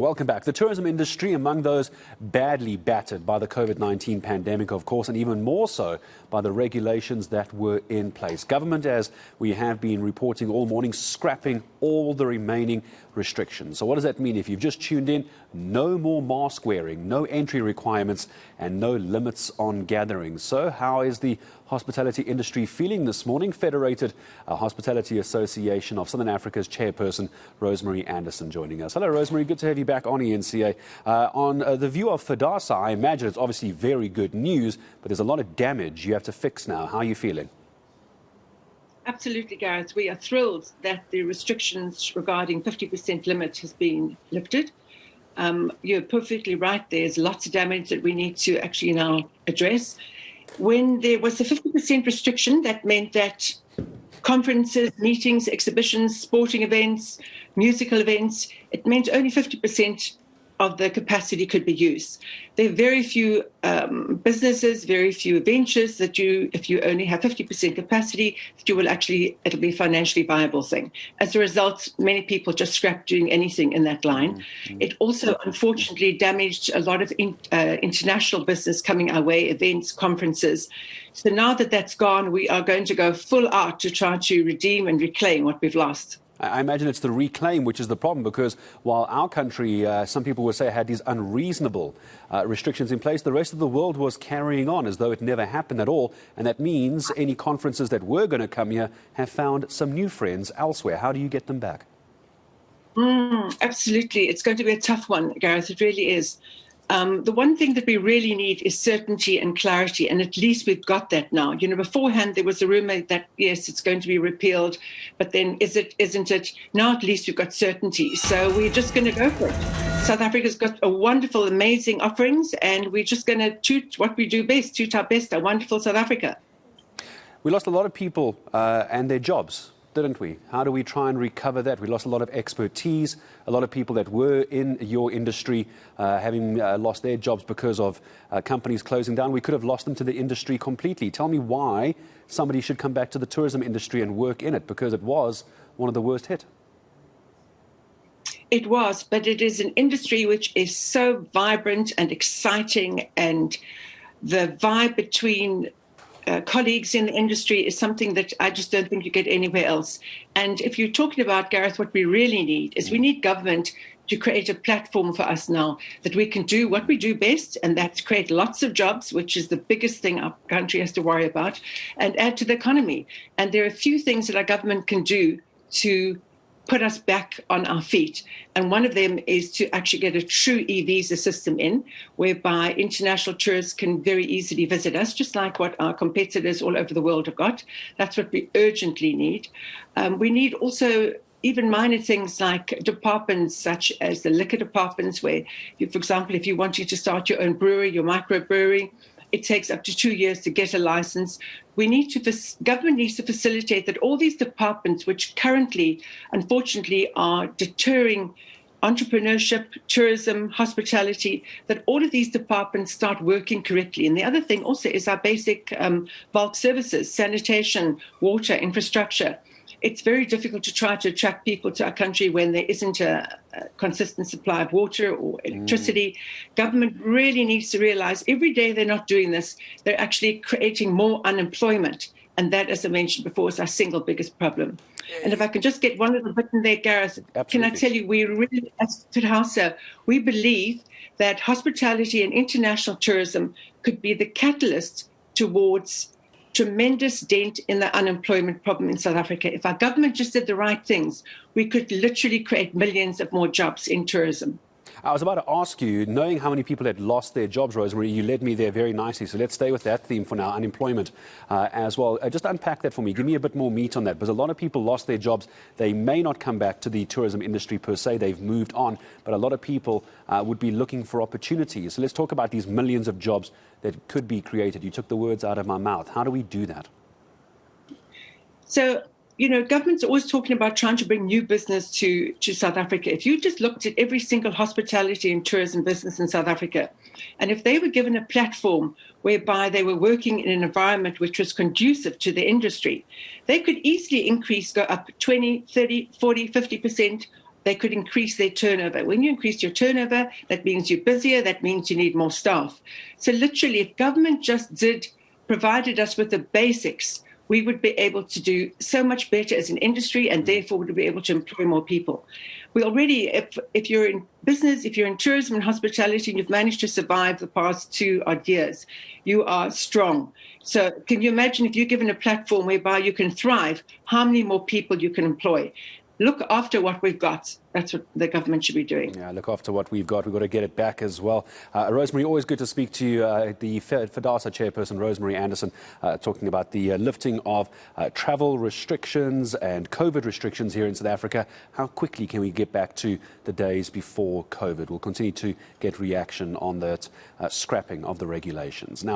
Welcome back. The tourism industry among those badly battered by the COVID-19 pandemic, of course, and even more so by the regulations that were in place. Government, as we have been reporting all morning, scrapping all the remaining restrictions. So what does that mean? If you've just tuned in, no more mask wearing, no entry requirements and no limits on gatherings. So how is the hospitality industry feeling this morning? Federated Hospitality Association of Southern Africa's chairperson, Rosemary Anderson, joining us. Hello, Rosemary. Good to have you back on eNCA. On the view of FEDASA, I imagine it's obviously very good news, but there's a lot of damage you have to fix now. How are you feeling? Absolutely, Gareth. We are thrilled that the restrictions regarding 50% limit has been lifted. You're perfectly right. There's lots of damage that we need to actually now address. When there was a 50% restriction, that meant that conferences, meetings, exhibitions, sporting events, musical events, it meant only 50% of the capacity could be used. There are very few businesses, very few ventures that if you only have 50% capacity, that it'll be a financially viable thing. As a result, many people just scrapped doing anything in that line. It also, unfortunately, damaged a lot of international business coming our way, events, conferences. So now that that's gone, we are going to go full out to try to redeem and reclaim what we've lost. I imagine it's the reclaim which is the problem, because while our country, some people would say, had these unreasonable restrictions in place, the rest of the world was carrying on as though it never happened at all. And that means any conferences that were going to come here have found some new friends elsewhere. How do you get them back? Absolutely. It's going to be a tough one, Gareth. It really is. The one thing that we really need is certainty and clarity, and at least we've got that now. You know, beforehand there was a rumor that, yes, it's going to be repealed, but then isn't it? Now at least we've got certainty, so we're just going to go for it. South Africa's got a wonderful, amazing offerings, and we're just going to toot what we do best, toot our best, our wonderful South Africa. We lost a lot of people and their jobs, didn't we? How do we try and recover that? We lost a lot of expertise, a lot of people that were in your industry having lost their jobs because of companies closing down. We could have lost them to the industry completely. Tell me why somebody should come back to the tourism industry and work in it, because it was one of the worst hit. It was, but it is an industry which is so vibrant and exciting, and the vibe between colleagues in the industry is something that I just don't think you get anywhere else. And if you're talking about, Gareth, what we really need is we need government to create a platform for us now that we can do what we do best, and that's create lots of jobs, which is the biggest thing our country has to worry about, and add to the economy. And there are a few things that our government can do to put us back on our feet. And one of them is to actually get a true e-visa system in, whereby international tourists can very easily visit us, just like what our competitors all over the world have got. That's what we urgently need. We need also even minor things like departments such as the liquor departments, where, for example, if you wanted to start your own brewery, your microbrewery, it takes up to 2 years to get a license. Government needs to facilitate that all these departments, which currently, unfortunately, are deterring entrepreneurship, tourism, hospitality, that all of these departments start working correctly. And the other thing also is our basic bulk services, sanitation, water, infrastructure. It's very difficult to try to attract people to our country when there isn't a consistent supply of water or electricity. Government really needs to realize every day they're not doing this, they're actually creating more unemployment. And that, as I mentioned before, is our single biggest problem. And if I can just get one little bit in there, Gareth, Can I tell you, we really, as FEDASA, we believe that hospitality and international tourism could be the catalyst towards tremendous dent in the unemployment problem in South Africa. If our government just did the right things, we could literally create millions of more jobs in tourism. I was about to ask you, knowing how many people had lost their jobs, Rosemary, you led me there very nicely. So let's stay with that theme for now, unemployment as well. Just unpack that for me. Give me a bit more meat on that, because a lot of people lost their jobs. They may not come back to the tourism industry per se. They've moved on. But a lot of people would be looking for opportunities. So let's talk about these millions of jobs that could be created. You took the words out of my mouth. How do we do that? So, you know, government's always talking about trying to bring new business to South Africa. If you just looked at every single hospitality and tourism business in South Africa, and if they were given a platform whereby they were working in an environment which was conducive to the industry, they could easily go up 20, 30, 40, 50% they could increase their turnover. When you increase your turnover, that means you're busier, that means you need more staff. So literally, if government just provided us with the basics, we would be able to do so much better as an industry, and therefore would be able to employ more people. We already, if you're in business, if you're in tourism and hospitality, and you've managed to survive the past 2 odd years, you are strong. So can you imagine if you're given a platform whereby you can thrive, how many more people you can employ? Look after what we've got. That's what the government should be doing. Yeah, look after what we've got. We've got to get it back as well. Rosemary, always good to speak to you. The Federated chairperson, Rosemary Anderson, talking about the lifting of travel restrictions and COVID restrictions here in South Africa. How quickly can we get back to the days before COVID? We'll continue to get reaction on that scrapping of the regulations. Now,